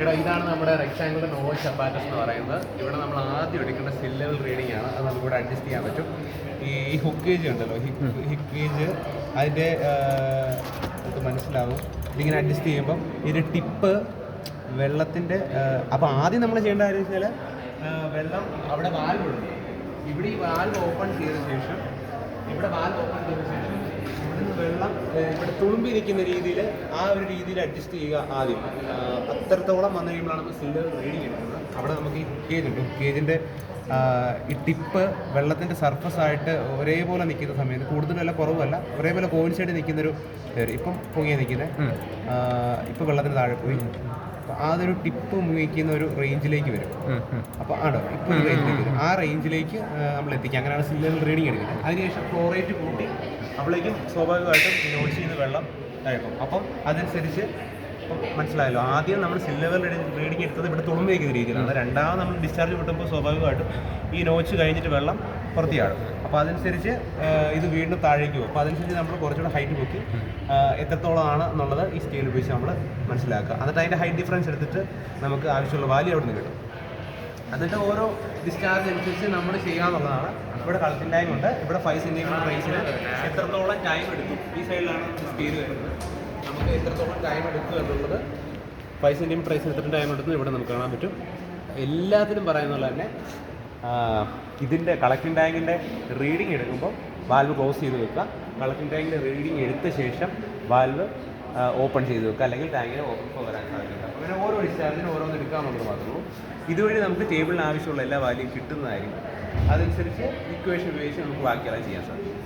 എടാ ഇതാണ് നമ്മുടെ റെക്ടാങ്കുലർ നോച്ച് അപ്പാരറ്റസ് എന്ന് പറയുന്നത്. ഇവിടെ നമ്മൾ ആദ്യം എടുക്കേണ്ട സ്കിൽ ലെവൽ റീഡിംഗ് ആണ്. അത് നമുക്കിവിടെ അഡ്ജസ്റ്റ് ചെയ്യാൻ പറ്റും. ഈ ഹുക്കേജ് ഉണ്ടല്ലോ, ഹിക്കേജ് അതിൻ്റെ നമുക്ക് മനസ്സിലാവും. ഇതിങ്ങനെ അഡ്ജസ്റ്റ് ചെയ്യുമ്പം ഇതിൻ്റെ ടിപ്പ് വെള്ളത്തിൻ്റെ അപ്പോൾ ആദ്യം നമ്മൾ ചെയ്യേണ്ട കാര്യം വെച്ചാൽ വെള്ളം അവിടെ വാൽവ് ഉണ്ട്. ഇവിടെ ഈ വാൽവ് ഓപ്പൺ ചെയ്ത ശേഷം ഇവിടുന്ന് വെള്ളം ഇവിടെ തുളുമ്പി നിൽക്കുന്ന രീതിയിൽ ആ ഒരു രീതിയിൽ അഡ്ജസ്റ്റ് ചെയ്യുക ആദ്യം. അത്രത്തോളം വന്നു കഴിയുമ്പോഴാണ് നമ്മൾ സിലിണ്ടർ റീഡിങ് എടുക്കുന്നത്. അവിടെ നമുക്ക് ഈ ഹുക്കേജ് ഉണ്ട്. ഹുക്കേജിൻ്റെ ഈ ടിപ്പ് വെള്ളത്തിൻ്റെ സർഫസായിട്ട് ഒരേപോലെ നിൽക്കുന്ന സമയത്ത് കൂടുതലല്ല കുറവല്ല ഒരേപോലെ കോയിൻസൈഡ് നിൽക്കുന്നൊരു ഇപ്പം പൊങ്ങിയ നിൽക്കുന്നത് ഇപ്പം വെള്ളത്തിന് താഴെ പോയി അതൊരു ടിപ്പ് മുങ്ങിക്കുന്ന ഒരു റേഞ്ചിലേക്ക് വരും. അപ്പോൾ ആണ് ഇപ്പോൾ ഒരു റേഞ്ചിലേക്ക് വരും. ആ റേഞ്ചിലേക്ക് നമ്മൾ എത്തിക്കുക. അങ്ങനെയാണ് സിലിണ്ടർ റീഡിങ് എടുക്കുന്നത്. അതിനുശേഷം ഫ്ലോറേറ്റ് കൂട്ടി അപ്പോഴേക്കും സ്വാഭാവികമായിട്ടും നോച്ച് ചെയ്ത് വെള്ളം തഴക്കും. അപ്പം അതനുസരിച്ച് മനസ്സിലായല്ലോ. ആദ്യം നമ്മൾ സിലിണ്ടർ റീഡിങ് എടുത്തത് ഇവിടെ തുളുമ്പി വയ്ക്കുന്ന രീതിയിലാണ്. രണ്ടാമത് നമ്മൾ ഡിസ്ചാർജ് കിട്ടുമ്പോൾ സ്വാഭാവികമായിട്ടും ഈ നോച്ച് കഴിഞ്ഞിട്ട് വെള്ളം പുറത്തിയാടും. അപ്പോൾ അതനുസരിച്ച് ഇത് വീണ്ടും താഴേക്ക് പോകും. അപ്പോൾ അതനുസരിച്ച് നമ്മൾ കുറച്ചുകൂടെ ഹൈറ്റ് പൊക്കി എത്രത്തോളമാണ് എന്നുള്ളത് ഈ സ്കെയിൽ ഉപയോഗിച്ച് നമ്മൾ മനസ്സിലാക്കുക. എന്നിട്ട് അതിൻ്റെ ഹൈറ്റ് ഡിഫറൻസ് എടുത്തിട്ട് നമുക്ക് ആവശ്യമുള്ള വാല്യൂ അവിടെ നിന്ന് കിട്ടും. എന്നിട്ട് ഓരോ ഡിസ്ചാർജ് അനുസരിച്ച് നമ്മൾ ചെയ്യാന്നുള്ളതാണ്. ഇവിടെ കളക്റ്റിംഗ് ടൈം ഉണ്ട്. ഇവിടെ 5 സെൻറ്റിമീറ്റർ റേസിന് എത്രത്തോളം ടൈം എടുക്കും ഈ സൈഡിലാണ് സ്കെയിൽ വരുന്നത്. നമുക്ക് എത്രത്തോളം ടൈം എടുക്കും എന്നുള്ളത് 5 സെൻറ്റിമീറ്റർ റേസിന് എത്ര ടൈം എടുക്കുന്നത് ഇവിടെ നമുക്ക് കാണാൻ പറ്റും. എല്ലാത്തിനും പറയുന്നുള്ള തന്നെ ഇതിൻ്റെ കളക്റ്റിംഗ് ടാങ്കിൻ്റെ റീഡിങ് എടുക്കുമ്പോൾ വാൽവ് ക്ലോസ് ചെയ്ത് വെക്കുക. കളക്റ്റിംഗ് ടാങ്കിൻ്റെ റീഡിങ് എടുത്ത ശേഷം വാൽവ് ഓപ്പൺ ചെയ്ത് വെക്കുക, അല്ലെങ്കിൽ ടാങ്കിന് ഓപ്പൺ ഫ്ലോ വരാൻ സാധ്യത. അങ്ങനെ ഓരോ ഡിസ്ചാർജിനും ഓരോന്ന് എടുക്കാമെന്നുള്ളത് മാത്രമേ ഉള്ളൂ. ഇതുവഴി നമുക്ക് ടേബിളിന് ആവശ്യമുള്ള എല്ലാ വാല്യൂം കിട്ടുന്നതായിരിക്കും. അതനുസരിച്ച് ഇക്വേഷൻ ഉപയോഗിച്ച് നമുക്ക് ബാക്കിയെല്ലാം ചെയ്യാൻ സാധിക്കും.